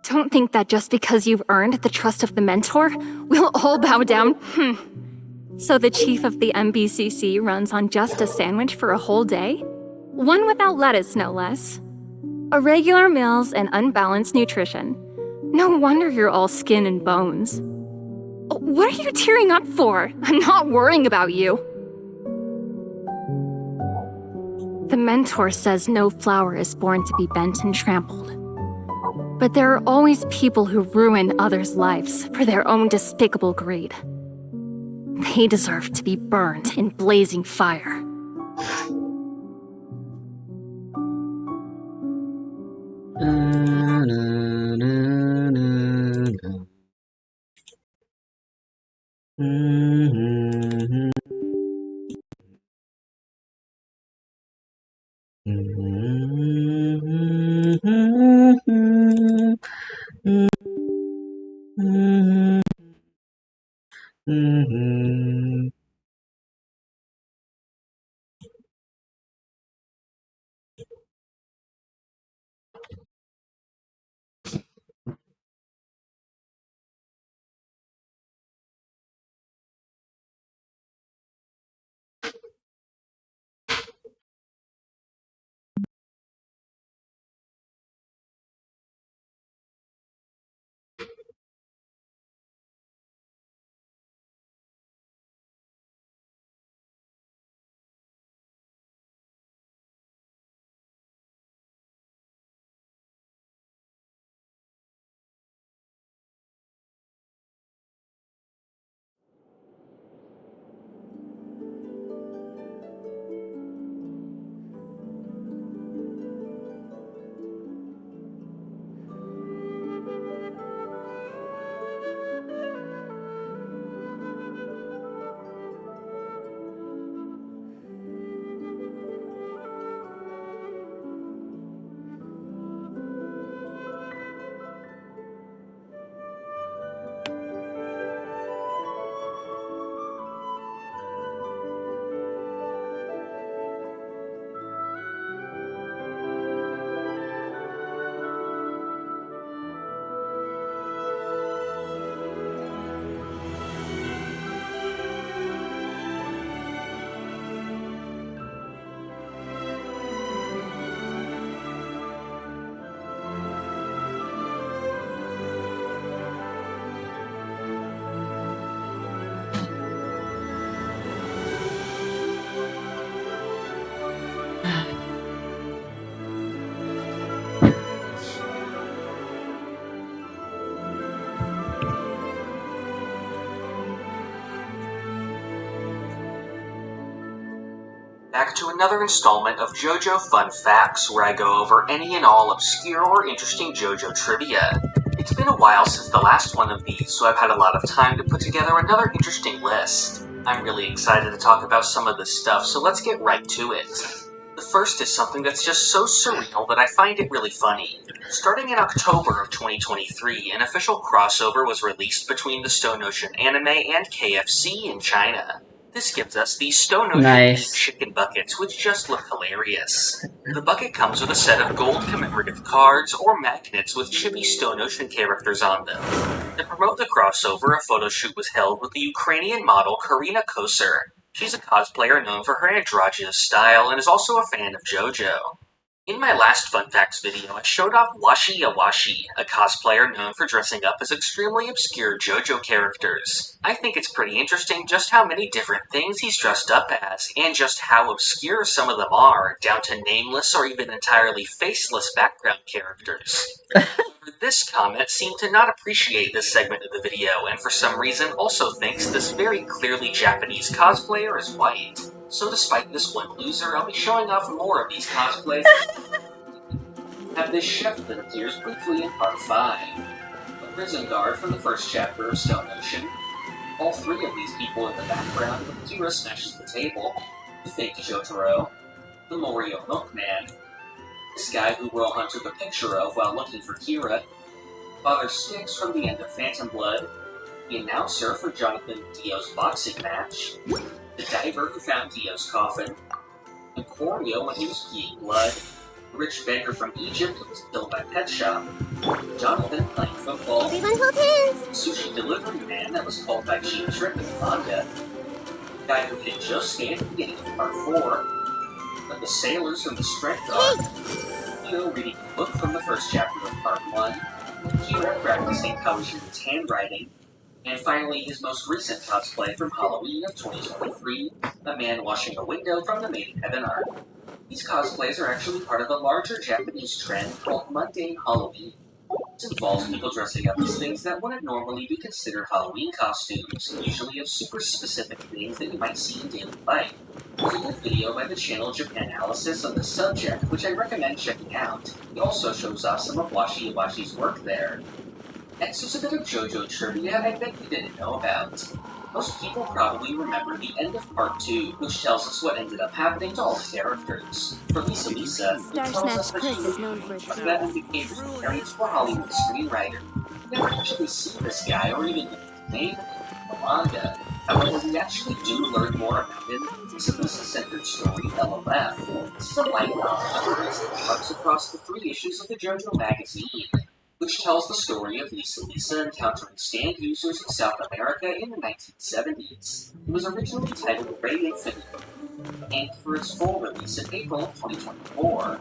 Don't think that just because you've earned the trust of the mentor, we'll all bow down. So the chief of the MBCC runs on just a sandwich for a whole day? One without lettuce, no less. Irregular meals and unbalanced nutrition. No wonder you're all skin and bones. What are you tearing up for? I'm not worrying about you. The mentor says no flower is born to be bent and trampled. But there are always people who ruin others' lives for their own despicable greed. They deserve to be burned in blazing fire. Back to another installment of JoJo Fun Facts, where I go over any and all obscure or interesting JoJo trivia. It's been a while since the last one of these, so I've had a lot of time to put together another interesting list. I'm really excited to talk about some of this stuff, so let's get right to it. The first is something that's just so surreal that I find it really funny. Starting in October of 2023, an official crossover was released between the Stone Ocean anime and KFC in China. This gives us these Stone Ocean chicken buckets, which just look hilarious. The bucket comes with a set of gold commemorative cards or magnets with chibi Stone Ocean characters on them. To promote the crossover, a photo shoot was held with the Ukrainian model Karina Koser. She's a cosplayer known for her androgynous style and is also a fan of JoJo. In my last Fun Facts video, I showed off Washi Awashi, a cosplayer known for dressing up as extremely obscure JoJo characters. I think it's pretty interesting just how many different things he's dressed up as, and just how obscure some of them are, down to nameless or even entirely faceless background characters. This comment seemed to not appreciate this segment of the video, and for some reason also thinks this very clearly Japanese cosplayer is white. So despite this one loser, I'll be showing off more of these cosplays. Have this chef that appears briefly in part 5. A prison guard from the first chapter of Stone Ocean. All three of these people in the background when Kira smashes the table. The fake Jotaro. The Morio Milkman. This guy who Rohan took a picture of while looking for Kira. Father Styx from the end of Phantom Blood. The announcer for Jonathan Dio's boxing match. The diver who found Dio's coffin. Emporio when he was peeing blood. rich beggar from Egypt who was killed by Pet Shop. Jonathan playing football. Everyone hold hands! Sushi delivery man that was called by Cheap Trick in the manga. Guy who hit Josuke at the beginning of part 4. But the sailors from the Strength Arc. Hiro reading a book from the first chapter of part 1. Kira practicing Kawashira's handwriting. And finally, his most recent cosplay from Halloween of 2023, a man washing a window from the Made in Heaven arc. These cosplays are actually part of a larger Japanese trend called mundane Halloween. This involves people dressing up as things that wouldn't normally be considered Halloween costumes, usually of super specific things that you might see in daily life. There's a good video by the channel Japanalysis on this subject, which I recommend checking out. He also shows off some of Washi Iwashi's work there. Next is a bit of JoJo trivia I bet you didn't know about. Most people probably remember the end of part 2, which tells us what ended up happening to all the characters. For Lisa, it tells us that she was known for its that indicator preparing for a Hollywood screenwriter. We never actually see this guy or even his name in the manga. However, we actually do learn more about him. This is a centered story, LLF. This is a light novel that runs across the 3 issues of the JoJo magazine, which tells the story of Lisa encountering stand users in South America in the 1970s. It was originally titled Ray Infinity, and for its full release in April of 2024.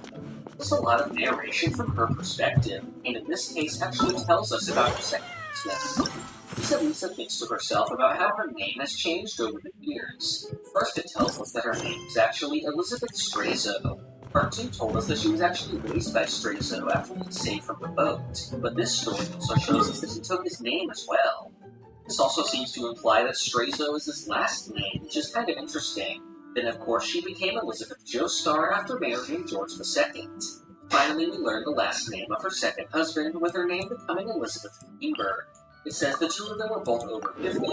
There's a lot of narration from her perspective, and in this case actually tells us about her second husband. Lisa thinks to herself about how her name has changed over the years. First, it tells us that her name is actually Elizabeth Straizo. Part 2 told us that she was actually raised by Straizo after being saved from the boat, but this story also shows us that he took his name as well. This also seems to imply that Straizo is his last name, which is kind of interesting. Then of course she became Elizabeth Joestar after marrying George II. Finally, we learn the last name of her second husband, with her name becoming Elizabeth Greenberg. It says the 2 of them were both over 50.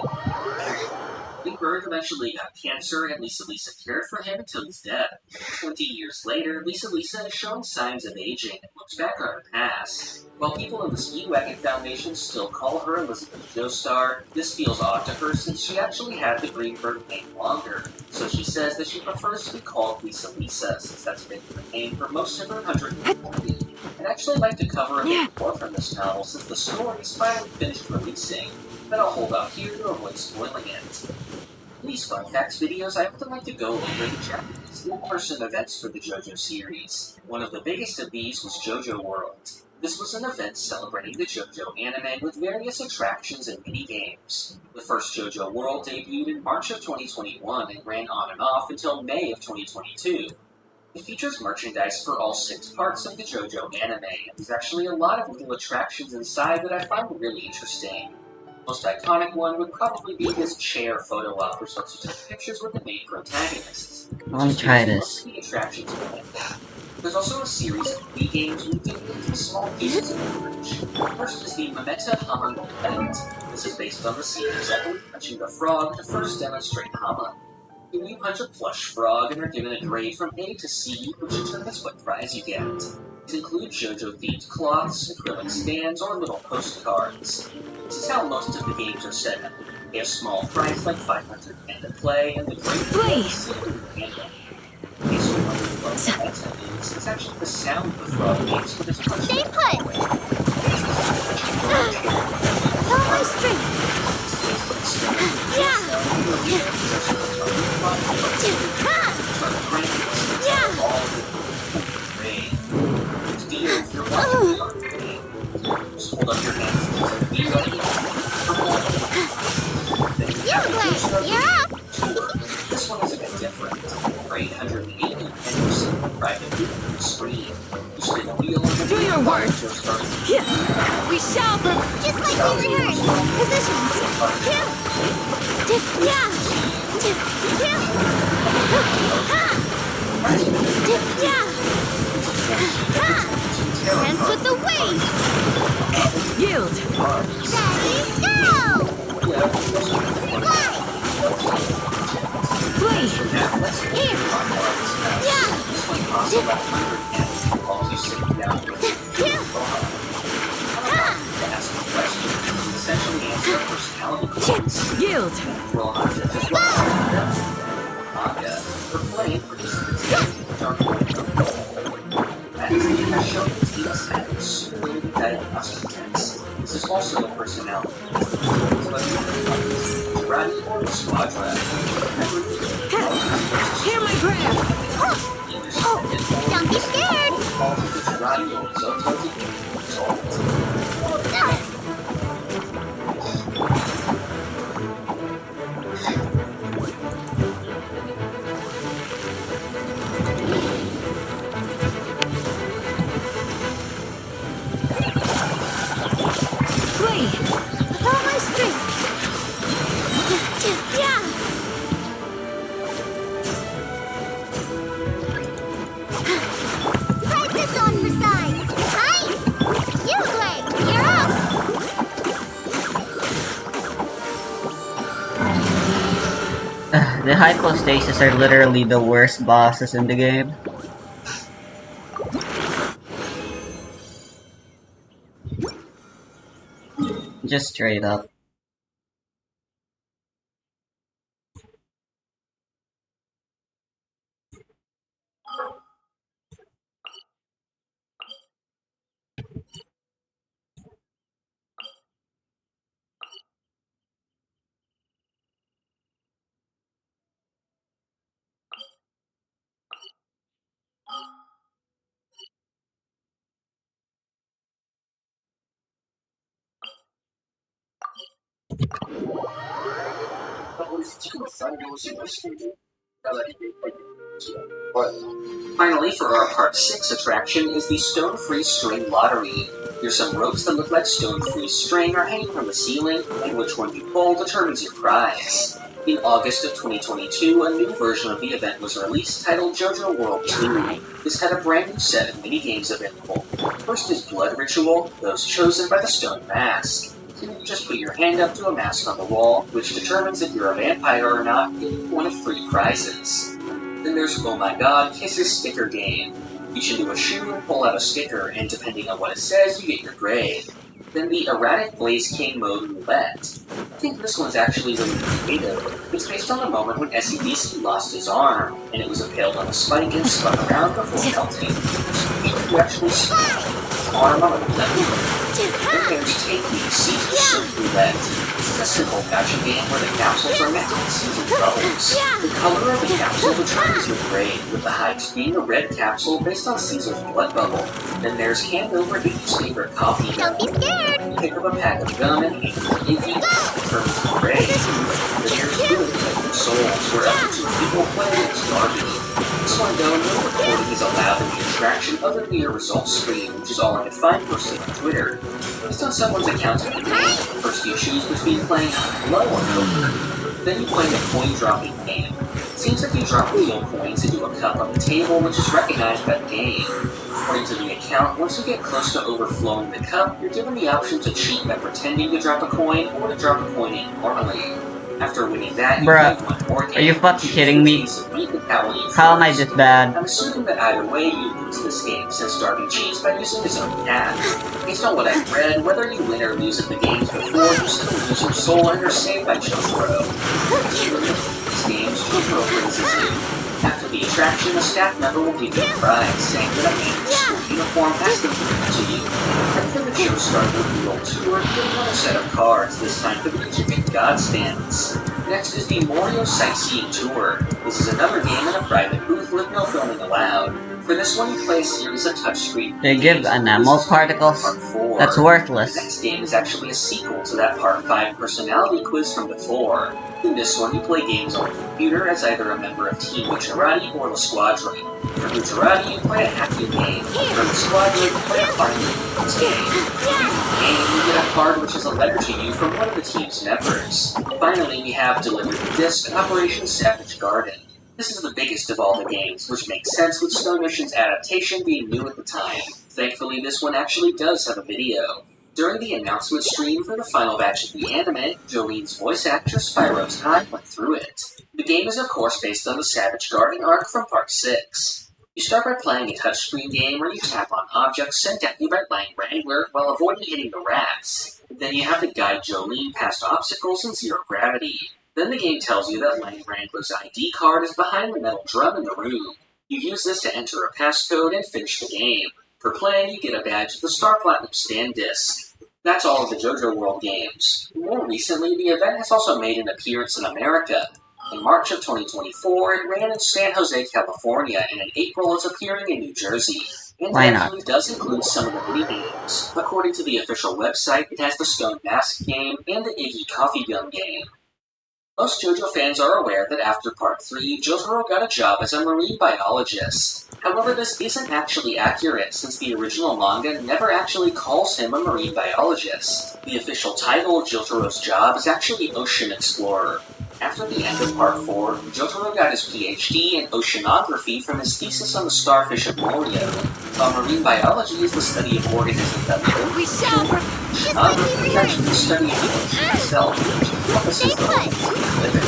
Greenberg eventually got cancer, and Lisa cared for him until his death. 20 years later, Lisa is showing signs of aging and looks back on her past. While people in the Speedwagon Foundation still call her Elizabeth Joestar, this feels odd to her since she actually had the Greenberg name longer. So she says that she prefers to be called Lisa, since that's been her name for most of her 140. I'd actually like to cover a bit more from this novel since the story is finally finished releasing, but I'll hold out here to avoid spoiling it. In these fun facts videos, I often like to go over the Japanese in-person events for the JoJo series. One of the biggest of these was JoJo World. This was an event celebrating the JoJo anime with various attractions and mini-games. The first JoJo World debuted in March of 2021 and ran on and off until May of 2022. It features merchandise for all 6 parts of the JoJo anime, and there's actually a lot of little attractions inside that I find really interesting. The most iconic one would probably be this chair photo op where starts to take pictures with the main protagonists. I want to try this. The attractions There's also a series of Wii games moved into small pieces of coverage. First is the Mameta Hamon event. This is based on the scene of Zeppelin punching the frog to first demonstrate Hamon. You punch a plush frog and are given a grade from A to C, which determines what prize you get. These include JoJo-themed cloths, acrylic stands, or little postcards. This is how most of the games are set up. They have small price like 500 yen to play, and the grade is handle. So one of the fun is actually the sound the frog makes with its punch. Stay put! Follow my string! Just hold up your hands. Be ready. You're up! This one is a bit different. For 880 pennies, private screen. You spin a wheel and Do your work. Yeah. We shall Just like we rehearsed. Positions. Yeah. Dance with the waves. yield. Ready, go! Flee. Here. Yeah. Essentially answer personality quiz. Yield. Manga for playing participants in Dark Knight. That is aesthetic must intense. This is also a personality. Karate or Squadra. Hear my grab! Don't be scared! Karate or Zoto. With all my strength! Yeah! Practice on for size! Hi! You, Blake! You're up! The hypostasis are literally the worst bosses in the game. Just straight up. Finally, for our Part 6 attraction is the Stone Freeze String Lottery. Here's some ropes that look like stone freeze string are hanging from the ceiling, and which one you pull determines your prize. In August of 2022, a new version of the event was released titled JoJo World 2. This had a brand new set of mini-games available. First is Blood Ritual, those chosen by the stone mask. You just put your hand up to a mask on the wall, which determines if you're a vampire or not, giving you one of 3 prizes. Then there's Oh My God, Kisses Sticker Game. Each into a shoe and pull out a sticker, and depending on what it says, you get your grade. Then the Erratic Blaze King Mode Roulette. I think this one's actually really creative. It's based on the moment when SEDC lost his arm, and it was impaled on a spike and spun around before melting. You actually spun arm on a roulette. Then there's Take Me, Caesar Roulette. This is a simple gacha game where the capsules are meant to be seasoned bubbles. The color of the capsule determines your grade, with the highest being a red capsule based on Caesar's blood bubble. Then there's Hand Over Iggy's favorite coffee. Don't be scared! Pick up a pack of gum and hand it to Iggy, determines your grade. Then there's Really Collecting Souls, where up to 2 people play against Darby. This one though, no recording is allowed in the attraction other than your results screen, which is all I could find posted on Twitter. Based on someone's account of the game, first you choose between playing low or over. Then you play the coin dropping game. It seems like you drop real coins into a cup on the table, which is recognized by the game. According to the account, once you get close to overflowing the cup, you're given the option to cheat by pretending to drop a coin or to drop a coin in normally. After winning that, you play one more game. Are you fucking kidding me? How am I this bad? I'm assuming that either way you lose this game, since Darby cheats by using his own cat. Based on what I've read, whether you win or lose at the games before, you still lose your soul and are saved by Jotaro. These games, Jotaro brings us in. After the attraction, a staff member will give you a prize, saying that a man in a school uniform has been given to you. And for the show start reveal tour, give another set of cards, this time for the Egyptian god stands. Next is the Morio Sightseeing Tour. This is another game in a private booth with no filming allowed. For this one, you play a series of touchscreen. They give enamel particles? That's worthless. The next game is actually a sequel to that Part 5 personality quiz from before. In this one, you play games on the computer as either a member of Team Bucciarati or the Squadron. For Bucciarati, you play a hacking game. For the Squadron, you play a finding game. You get a card which is a letter to you from one of the team's members. Finally, we have Delivered the Disc, Operation Savage Garden. This is the biggest of all the games, which makes sense with Stone Ocean's adaptation being new at the time. Thankfully, this one actually does have a video. During the announcement stream for the final batch of the anime, Jolene's voice actress Spyro's Time went through it. The game is of course based on the Savage Garden arc from Part 6. You start by playing a touchscreen game where you tap on objects sent at you by Lang Wrangler while avoiding hitting the rats. Then you have to guide Jolene past obstacles in zero gravity. Then the game tells you that Lang Wrangler's ID card is behind the metal drum in the room. You use this to enter a passcode and finish the game. For playing, you get a badge with the Star Platinum Stand disc. That's all of the JoJo World games. More recently, the event has also made an appearance in America. In March of 2024, it ran in San Jose, California, and in April it's appearing in New Jersey. And Why it not? actually does include some of the mini-games. According to the official website, it has the Stone Mask game and the Iggy Coffee Gun game. Most JoJo fans are aware that after Part 3, Jotaro got a job as a marine biologist. However, this isn't actually accurate since the original manga never actually calls him a marine biologist. The official title of Jotaro's job is actually Ocean Explorer. After the end of Part 4, Jotaro got his PhD in oceanography from his thesis on the starfish of Morio. While marine biology is the study of organisms that live in We shall. oceanography is actually the study of the ocean itself, which encompasses the whole live in.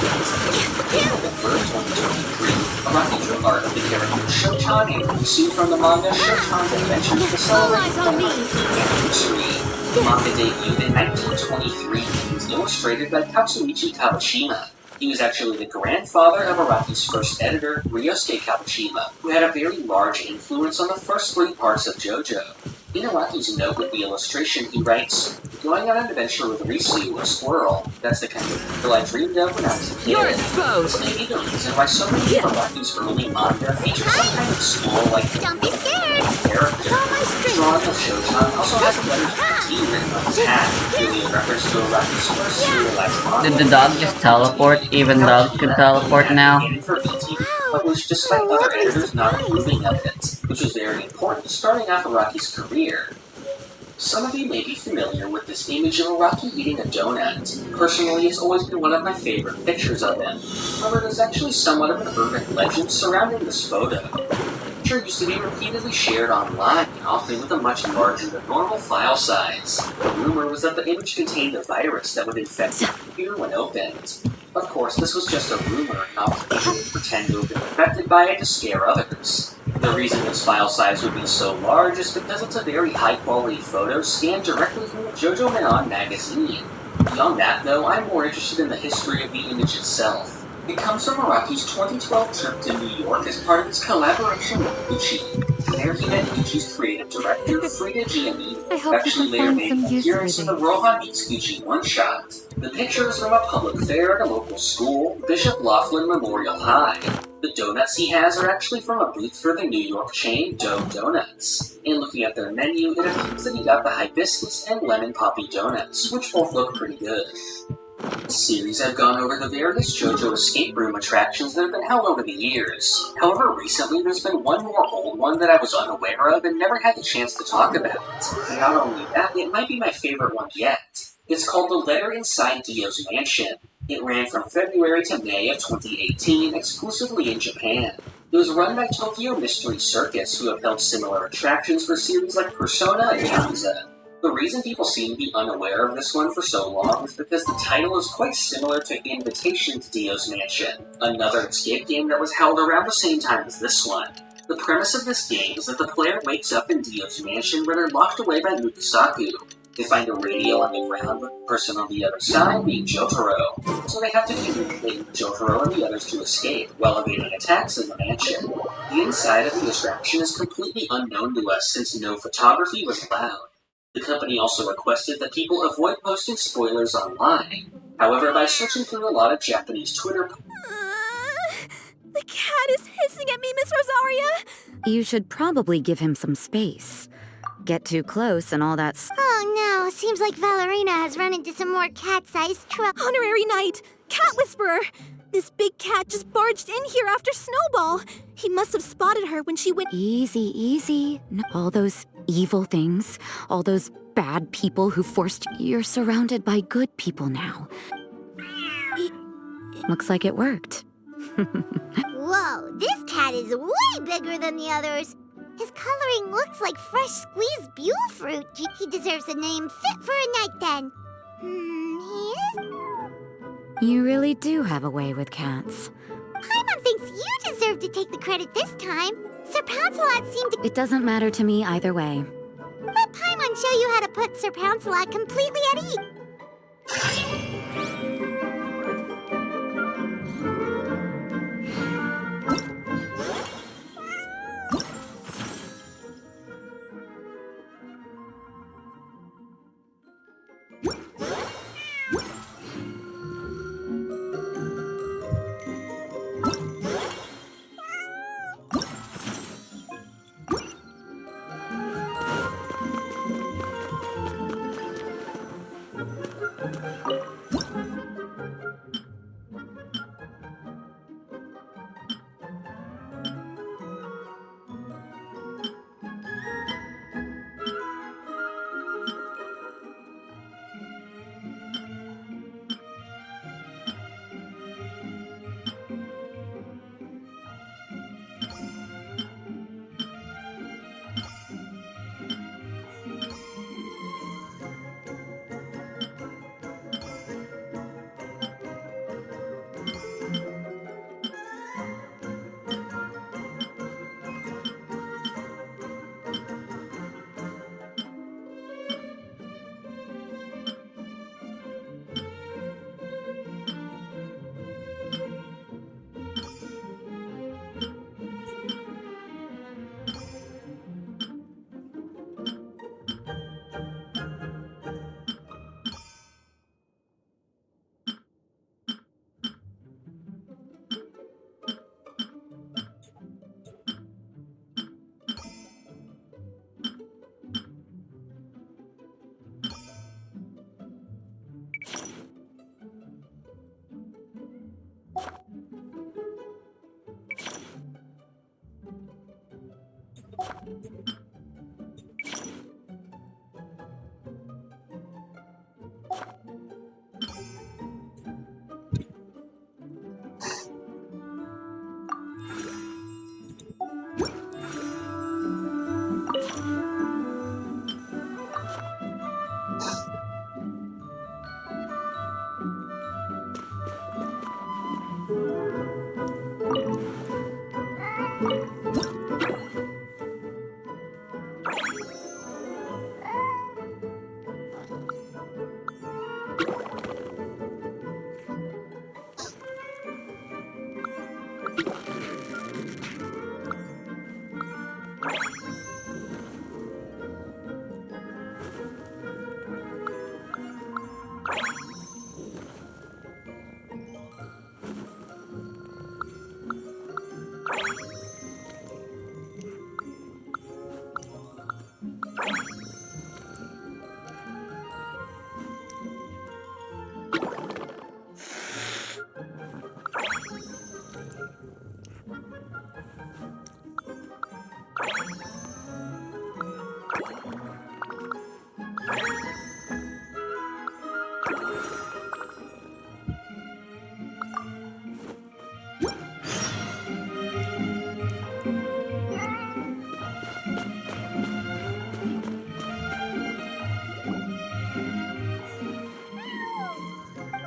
In November 2023, Araki drew art of the character Shotan and Risu from the manga Shotan's Adventures to celebrate eyes the on me. 100th anniversary. The manga debuted in 1923 and was illustrated by Katsuichi Kawashima. He was actually the grandfather of Araki's first editor, Ryosuke Kawashima, who had a very large influence on the first 3 parts of JoJo. In Araki's note with the illustration, he writes, "Going on an adventure with Risu, a squirrel. That's the kind of girl I dreamed of when I was a kid." You're exposed. This may be the reason why so many of Araki's early manga feature some kind of squirrel-like Don't be scared. character. The drawing of Shotan also has a letter T written on his hat, giving a reference to Araki's first serialized manga. Did the dog just teleport? Even dogs can teleport now? For BT, published despite other editors not approving of it, which was very important starting off Araki's career. Some of you may be familiar with this image of Araki eating a donut. Personally, it's always been one of my favorite pictures of him. However, there's actually somewhat of an urban legend surrounding this photo. The picture used to be repeatedly shared online, often with a much larger than normal file size. The rumor was that the image contained a virus that would infect the computer when opened. Of course, this was just a rumor, not people would pretend to have been infected by it to scare others. The reason this file size would be so large is because it's a very high-quality photo scanned directly from the JoJo Menon magazine. Beyond that, though, I'm more interested in the history of the image itself. It comes from Araki's 2012 trip to New York as part of his collaboration with Gucci. There he met Gucci's creative director, Frida Giannini, I who hope actually you later can made find an some use appearance for in the these. Rohan Meets Gucci one-shot. The picture is from a public fair at a local school, Bishop Laughlin Memorial High. The donuts he has are actually from a booth for the New York chain Dough Donuts. And looking at their menu, it appears that he got the hibiscus and lemon poppy donuts, which both look pretty good. This series I've gone over the various JoJo escape room attractions that have been held over the years. However, recently there's been one more old one that I was unaware of and never had the chance to talk about. And not only that, it might be my favorite one yet. It's called The Letter Inside Dio's Mansion. It ran from February to May of 2018 exclusively in Japan. It was run by Tokyo Mystery Circus, who have held similar attractions for series like Persona and Yakuza. The reason people seem to be unaware of this one for so long is because the title is quite similar to Invitation to Dio's Mansion, another escape game that was held around the same time as this one. The premise of this game is that the player wakes up in Dio's mansion where they're locked away by Mukasaku. They find a radio on the ground with the person on the other side being Jotaro, so they have to communicate with Jotaro and the others to escape while evading attacks in the mansion. The inside of the attraction is completely unknown to us since no photography was allowed. The company also requested that people avoid posting spoilers online. However, by searching through a lot of Japanese Twitter The cat is hissing at me, Miss Rosaria! You should probably give him some space. Get too close and all that Oh no, seems like Valerina has run into some more cat-sized trouble. Honorary Knight! Cat Whisperer! This big cat just barged in here after Snowball. He must have spotted her when she went— Easy, easy. All those evil things, all those bad people who forced— You're surrounded by good people now. Looks like it worked. Whoa, this cat is way bigger than the others. His coloring looks like fresh squeezed Buell fruit. He deserves a name fit for a knight then. He is... You really do have a way with cats. Paimon thinks you deserve to take the credit this time. Sir Pouncelot seemed to... It doesn't matter to me either way. Let Paimon show you how to put Sir Pouncelot completely at ease.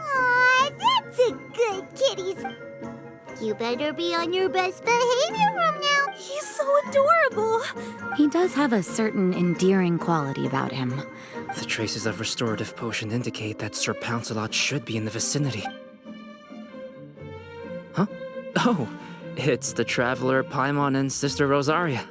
Aw, that's a good kitties. You better be on your best behavior from now. He's so adorable. He does have a certain endearing quality about him. The traces of restorative potion indicate that Sir Pouncelot should be in the vicinity. Huh? Oh, it's the traveler Paimon and Sister Rosaria.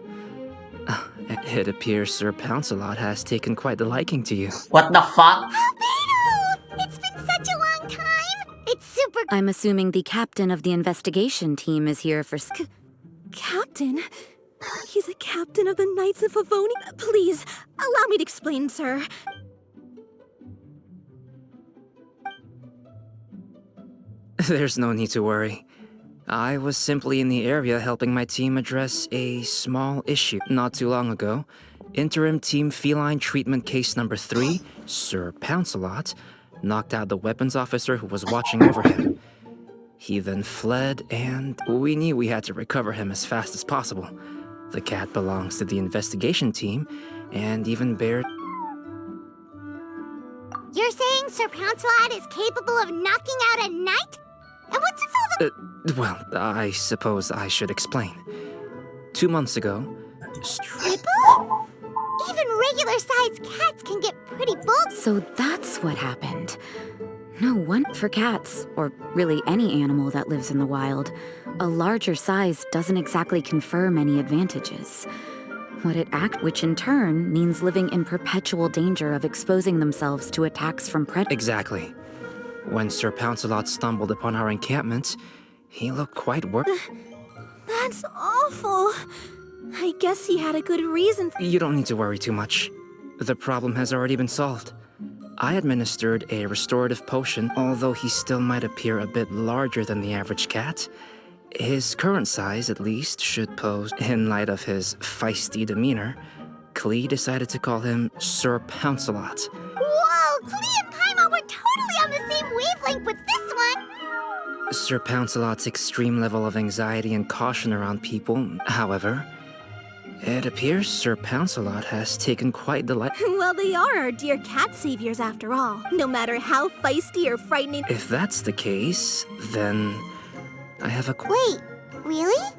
It appears Sir Pouncelot has taken quite the liking to you. What the fuck? Albedo! It's been such a long time. It's super. I'm assuming the captain of the investigation team is here for Captain? He's a captain of the Knights of Favonia. Please, allow me to explain, sir. There's no need to worry. I was simply in the area helping my team address a small issue. Not too long ago, Interim Team Feline Treatment Case Number 3, Sir Pouncelot, knocked out the weapons officer who was watching over him. He then fled, and we knew we had to recover him as fast as possible. The cat belongs to the investigation team, and even bear... You're saying Sir Pouncelot is capable of knocking out a knight? And what's it for the... Well, I suppose I should explain. 2 months ago... Triple? Even regular-sized cats can get pretty bulky. So that's what happened. No one for cats, or really any animal that lives in the wild. A larger size doesn't exactly confer many advantages. Which in turn means living in perpetual danger of exposing themselves to attacks from predators. Exactly. When Sir Pouncelot stumbled upon our encampment, he looked quite worried. That's awful. I guess he had a good reason for... You don't need to worry too much. The problem has already been solved. I administered a restorative potion, although he still might appear a bit larger than the average cat. His current size, at least, should pose, in light of his feisty demeanor. Klee decided to call him Sir Pouncelot. Whoa, Klee and Paimon were totally on the same wavelength with this one. Sir Pouncelot's extreme level of anxiety and caution around people, however, it appears Sir Pouncelot has taken quite the light. Well, they are our dear cat saviors after all, no matter how feisty or frightening. If that's the case, then I have a... Wait, really?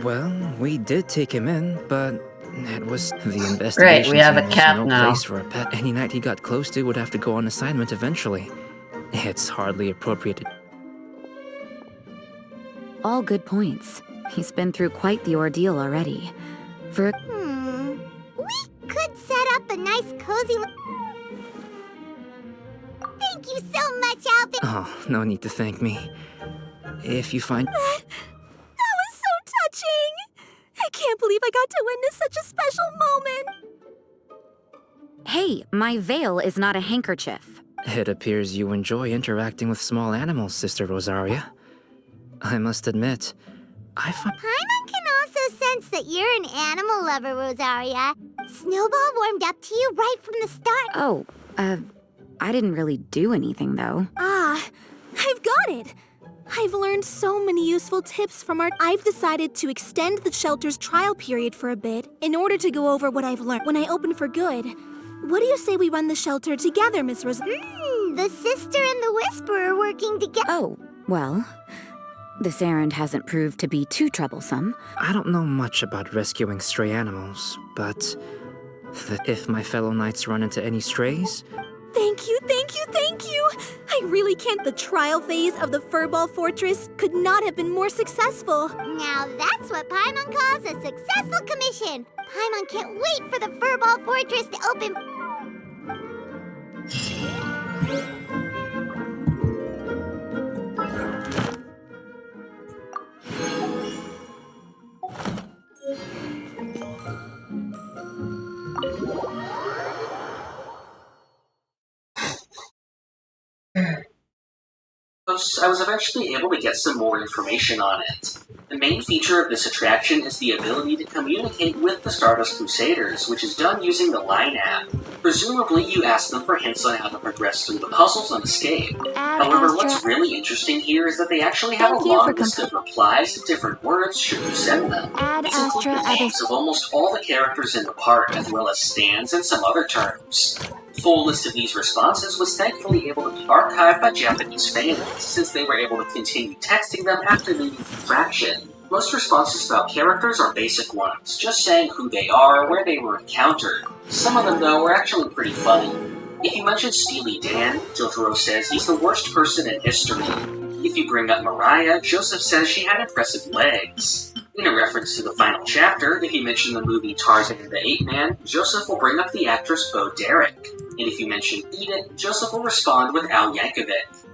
Well, we did take him in, but it was the investigation. Right, we have a team was cat no now. place for a pet. Any knight he got close to would have to go on assignment eventually. It's hardly appropriate to... All good points. He's been through quite the ordeal already. For a We could set up a nice cozy... Thank you so much, Albedo. Oh, no need to thank me. If you find... That was so touching! I can't believe I got to witness such a special moment! Hey, my veil is not a handkerchief. It appears you enjoy interacting with small animals, Sister Rosaria. I must admit, I find... Paimon can also sense that you're an animal lover, Rosaria. Snowball warmed up to you right from the start. Oh, I didn't really do anything though. Ah, I've got it! I've learned so many useful tips from I've decided to extend the shelter's trial period for a bit in order to go over what I've learned when I open for good. What do you say we run the shelter together, Miss Rose? The sister and the whisperer working together. Oh, well, this errand hasn't proved to be too troublesome. I don't know much about rescuing stray animals, but if my fellow knights run into any strays... Thank you, thank you, thank you! I really can't. The trial phase of the Furball Fortress could not have been more successful. Now that's what Paimon calls a successful commission. Paimon can't wait for the Furball Fortress to open. I was eventually able to get some more information on it. The main feature of this attraction is the ability to communicate with the Stardust Crusaders, which is done using the Line app. Presumably, you ask them for hints on how to progress through the puzzles and escape. However, what's really interesting here is that they actually have a long list of replies to different words should you send them. These include the names of almost all the characters in the park, as well as stands and some other terms. The full list of these responses was thankfully able to be archived by Japanese fans, since they were able to continue texting them after leaving the attraction. Most responses about characters are basic ones, just saying who they are, where they were encountered. Some of them, though, were actually pretty funny. If you mention Steely Dan, Jotaro says he's the worst person in history. If you bring up Mariah, Joseph says she had impressive legs. In a reference to the final chapter, if you mention the movie Tarzan and the Ape Man, Joseph will bring up the actress Bo Derek. And if you mention Edith, Joseph will respond with Al Yankovic.